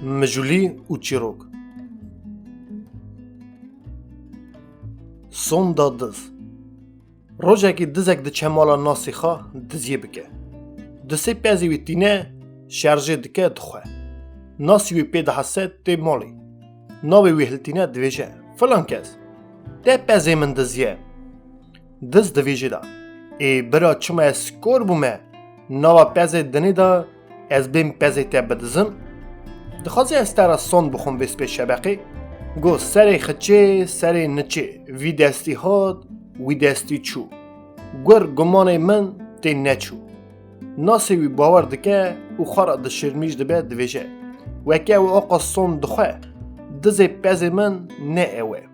مجولی و چیروک سون دا دز روژه که دزک ده چمالا ناسی خواه دزیه بکه دسی پیزی وی تینه شرجه دکه دخواه ناسی وی پیده حسه تی مالی ناوی وی هلتینه دویجه فلان کس ده پیزی من دزیه دز دویجه دا ای برا چما اسکور بومه ناوا پیزی دنی دا از بیم پیزی تا بدزم دخوازی از تارا سون بخون بیس به شبقی گو سری خچه سری نچه وی دستی هاد وی دستی چو گر گمان من تی نچو ناسی وی باور دکه و خارا ده شرمیش دبه دویجه وکه و آقا سون دخواه دزی پیزی من نه اوه